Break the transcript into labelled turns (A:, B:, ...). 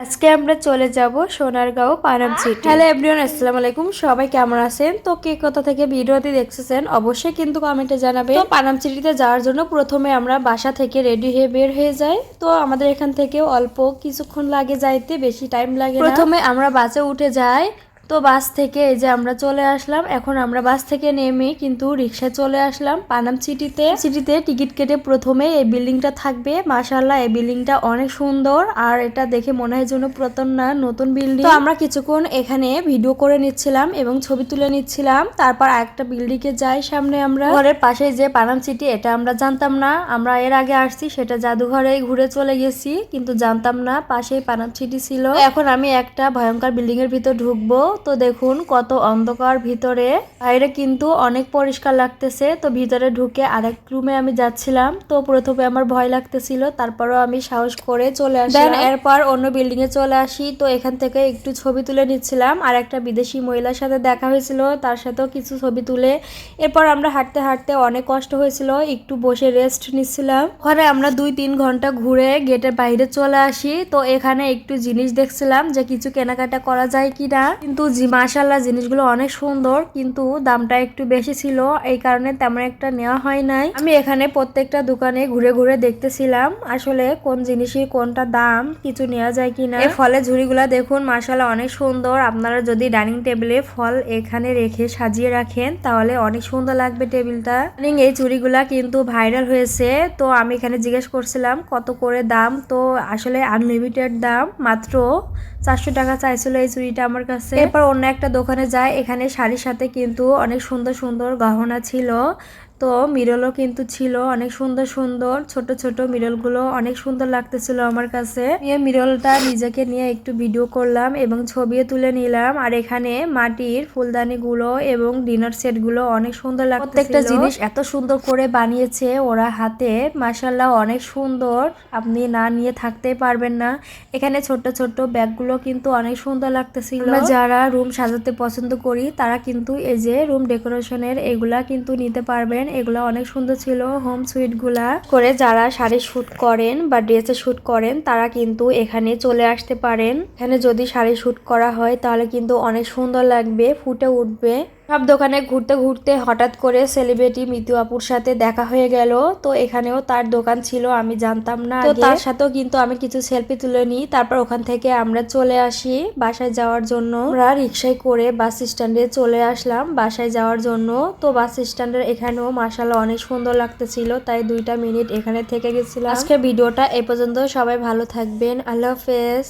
A: আজকে আমরা চলে যাব Sonargaon Panam city. Hello everyone, আসসালামু আলাইকুম। সবাই কেমন আছেন? তো কে কোথা থেকে ভিডিওটি দেখতেছেন অবশ্যই কিন্তু কমেন্টে জানাবেন। তো পানাম সিটিতে যাওয়ার জন্য প্রথমে আমরা বাসা থেকে রেডি হয়ে বের হয়ে যাই। তো আমাদের এখান থেকে অল্প কিছুক্ষণ লাগে যাইতে, বেশি টাইম লাগে না। প্রথমে আমরা বাসে উঠে যাই। তো বাস থেকে এই যে আমরা চলে আসলাম। এখন আমরা বাস থেকে নেমে কিন্তু রিক্সায় চলে আসলাম পানাম সিটিতে টিকিট কেটে প্রথমে এই বিল্ডিংটা থাকবে। মাশাআল্লাহ, এই বিল্ডিংটা অনেক সুন্দর আর এটা দেখে মনে হয় যেন পুরাতন না, নতুন বিল্ডিং। তো আমরা কিছুক্ষণ এখানে ভিডিও করে নিচ্ছিলাম এবং ছবি তুলে নিচ্ছিলাম। তারপর একটা বিল্ডিং এ যাই সামনে। আমরা ঘরের পাশে যে পানাম সিটি, এটা আমরা জানতাম না। আমরা এর আগে আসছি, সেটা জাদুঘরে ঘুরে চলে গেছি, কিন্তু জানতাম না পাশেই পানাম সিটি ছিল। এখন আমি একটা ভয়ঙ্কর বিল্ডিং এর ভিতর ঢুকবো। তো দেখুন কত অন্ধকার ভিতরে, বাইরে কিন্তু অনেক পরিষ্কার লাগতেছে। তো ভিতরে ঢুকে আরেক রুমে আমি যাচ্ছিলাম। তো প্রথমে আমার ভয় লাগতেছিল, তারপরও আমি সাহস করে চলে আসলাম। এরপর অন্য বিল্ডিং এ চলে আসি। তো এখান থেকে একটু ছবি তুলে নিচ্ছিলাম। আর একটা বিদেশি মহিলার সাথে দেখা হয়েছিল, তার সাথেও কিছু ছবি তুলে এরপর আমরা হাঁটতে হাঁটতে অনেক কষ্ট হয়েছিল, একটু বসে রেস্ট নিচ্ছিলাম। ওখানে আমরা 2-3 ঘন্টা ঘুরে গেটের বাইরে চলে আসি। তো এখানে একটু জিনিস দেখছিলাম যে কিছু কেনাকাটা করা যায় কিনা, কিন্তু মাশাআল্লাহ জিনিসগুলো অনেক সুন্দর, কিন্তু দামটা একটু বেশি ছিল, এই কারণে তেমন একটা নেওয়া হয় নাই। আমি এখানে প্রত্যেকটা দোকানে ঘুরে ঘুরে দেখতেছিলাম আসলে কোন জিনিসের কোনটা দাম, কিছু নেওয়া যায় কিনা। এই ফলের ঝুড়িগুলা দেখুন মাশাআল্লাহ অনেক সুন্দর। আপনারা যদি ডাইনিং টেবিলে ফল এখানে রেখে সাজিয়ে রাখেন তাহলে অনেক সুন্দর লাগবে টেবিলটা। এই ঝুড়িগুলা কিন্তু ভাইরাল হয়েছে। তো আমি এখানে জিজ্ঞেস করছিলাম কত করে দাম। তো আসলে আনলিমিটেড দাম, মাত্র 400 টাকা চাইছিল এই চুড়িটা আমার কাছে। এরপর অন্য একটা দোকানে যায়, এখানে শাড়ির সাথে কিন্তু অনেক সুন্দর সুন্দর গহনা ছিল। তো মিরলও কিন্তু ছিল অনেক সুন্দর সুন্দর, ছোট ছোট মিরলগুলো অনেক সুন্দর লাগতেছিল আমার কাছে। এই মিরলটা নিজেকে নিয়ে একটু ভিডিও করলাম এবং ছবিও তুলে নিলাম। আর এখানে মাটির ফুলদানিগুলো এবং ডিনার সেটগুলো অনেক সুন্দর লাগতেছিল। প্রত্যেকটা জিনিস এত সুন্দর করে বানিয়েছে ওরা হাতে, মাশাআল্লাহ অনেক সুন্দর, আপনি না নিয়ে থাকতেই পারবেন না। এখানে ছোট ছোট ব্যাগগুলো কিন্তু অনেক সুন্দর লাগতেছিল। যারা রুম সাজাতে পছন্দ করি তারা কিন্তু এই যে রুম ডেকোরেশনের এগুলা কিন্তু নিতে পারবেন। এগুলা অনেক সুন্দর ছিল, হোম সুইট গুলা করে। যারা শাড়ি শুট করেন বা ড্রেসে শুট করেন তারা কিন্তু এখানে চলে আসতে পারেন। এখানে যদি শাড়ি শুট করা হয় তাহলে কিন্তু অনেক সুন্দর লাগবে, ফুটে উঠবে। সব দোকানে ঘুরতে ঘুরতে হঠাৎ করে সেলিব্রিটি মিতু আপুর সাথে দেখা হয়ে গেল। তো এখানেও তার দোকান ছিল, আমি জানতাম না। তো তার সাথেও কিন্তু আমি কিছু সেলফি তুলে নিই। তারপর ওখান থেকে আমরা চলে আসি বাসায় যাওয়ার জন্য। আমরা রিক্সায় করে বাস স্ট্যান্ডে চলে আসলাম বাসায় যাওয়ার জন্য। তো বাস স্ট্যান্ডের এখানেও মাশাআল্লাহ অনেক সুন্দর লাগতেছিল, তাই 2টা মিনিট এখানে থেকে গেছিলাম। আজকে ভিডিওটা এ পর্যন্ত, সবাই ভালো থাকবেন, আল্লাহ হাফেজ।